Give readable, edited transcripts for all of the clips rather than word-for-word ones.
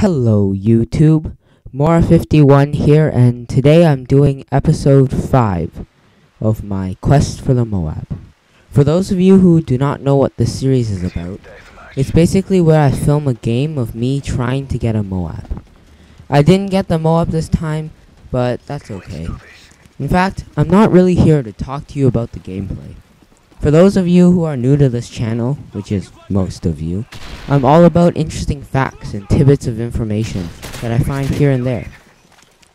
Hello YouTube, MOAB 51 here, and today I'm doing episode 5 of my quest for the MOAB. For those of you who do not know what this series is about, it's basically where I film a game of me trying to get a MOAB. I didn't get the MOAB this time, but that's okay. In fact, I'm not really here to talk to you about the gameplay. For those of you who are new to this channel, which is most of you, I'm all about interesting facts and tidbits of information that I find here and there.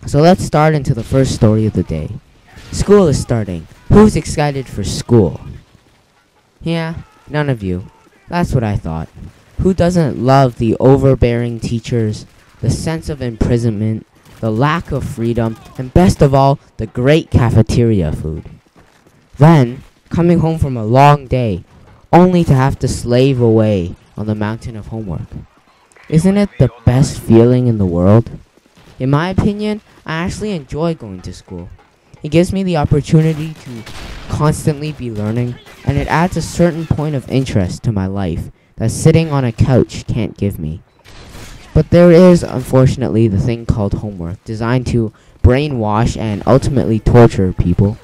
So let's start into the first story of the day. School is starting. Who's excited for school? Yeah, none of you. That's what I thought. Who doesn't love the overbearing teachers, the sense of imprisonment, the lack of freedom, and best of all, the great cafeteria food? Then, coming home from a long day, only to have to slave away on the mountain of homework. Isn't it the best feeling in the world? In my opinion, I actually enjoy going to school. It gives me the opportunity to constantly be learning, and it adds a certain point of interest to my life that sitting on a couch can't give me. But there is, unfortunately, the thing called homework, designed to brainwash and ultimately torture people.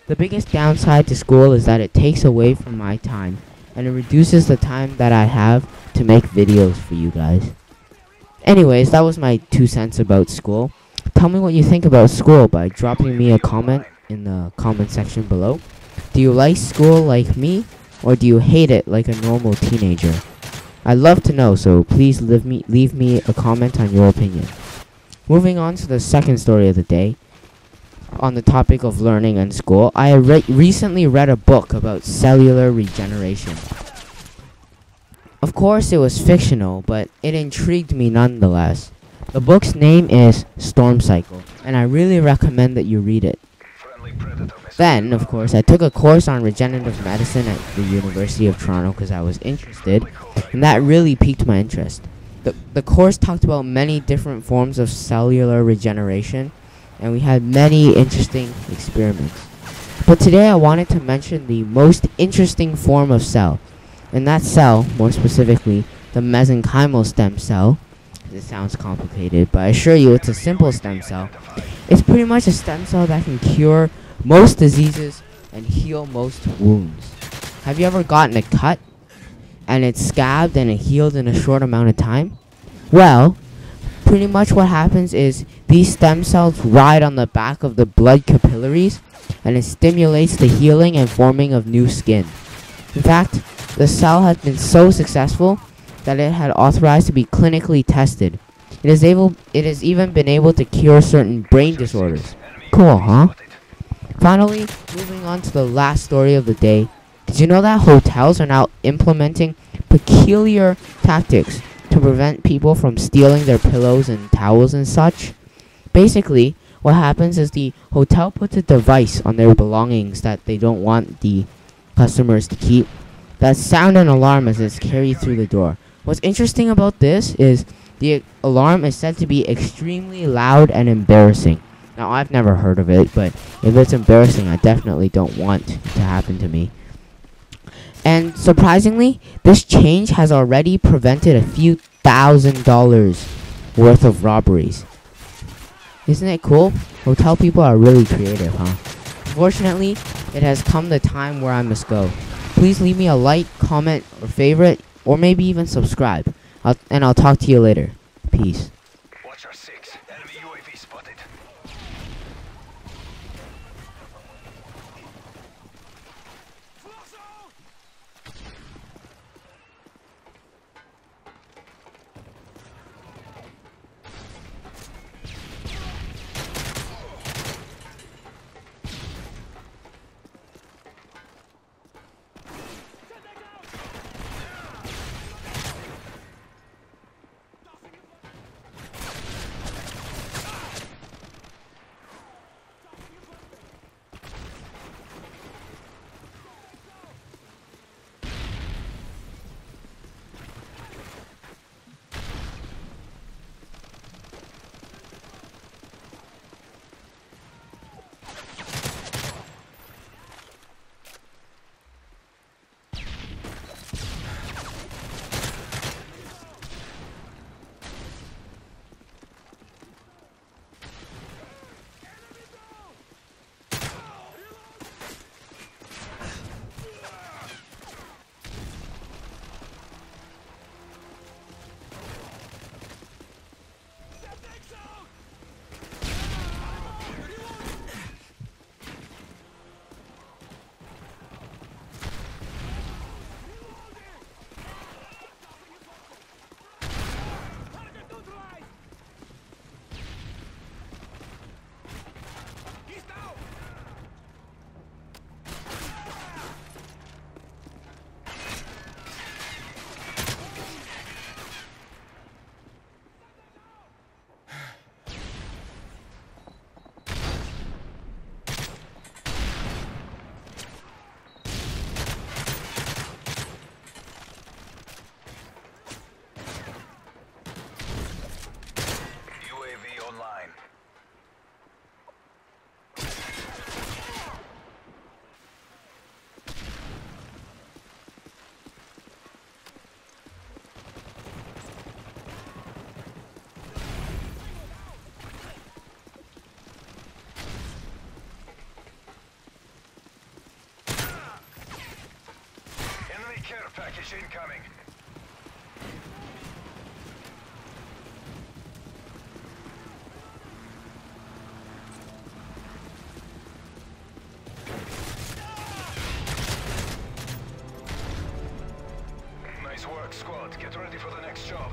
The biggest downside to school is that it takes away from my time, and it reduces the time that I have to make videos for you guys. Anyways, that was my 2 cents about school. Tell me what you think about school by dropping me a comment in the comment section below. Do you like school like me, or do you hate it like a normal teenager? I'd love to know, so please leave me a comment on your opinion. Moving on to the second story of the day. On the topic of learning and school, I recently read a book about cellular regeneration. Of course, it was fictional, but it intrigued me nonetheless. The book's name is Storm Cycle, and I really recommend that you read it. Then, of course, I took a course on regenerative medicine at the University of Toronto because I was interested, and that really piqued my interest. The course talked about many different forms of cellular regeneration, and we had many interesting experiments. But today I wanted to mention the most interesting form of cell, and that cell, more specifically, the mesenchymal stem cell. It sounds complicated, but I assure you it's a simple stem cell. It's pretty much a stem cell that can cure most diseases and heal most wounds. Have you ever gotten a cut, and it's scabbed and it healed in a short amount of time? Well, pretty much what happens is these stem cells ride on the back of the blood capillaries, and it stimulates the healing and forming of new skin. In fact, the cell has been so successful that it had authorized to be clinically tested. It has even been able to cure certain brain disorders. Cool, huh? Finally, moving on to the last story of the day. Did you know that hotels are now implementing peculiar tactics to prevent people from stealing their pillows and towels and such? Basically, what happens is the hotel puts a device on their belongings that they don't want the customers to keep that sound an alarm as it's carried through the door. What's interesting about this is the alarm is said to be extremely loud and embarrassing. Now, I've never heard of it, but if it's embarrassing, I definitely don't want it to happen to me. And surprisingly, this change has already prevented a few $1,000s worth of robberies. Isn't it cool? Hotel people are really creative, huh? Unfortunately, it has come the time where I must go. Please leave me a like, comment, or favorite, or maybe even subscribe. And I'll talk to you later. Peace. Watch our 6. Enemy UAV spotted. care package incoming. Nice work, squad. Get ready for the next job.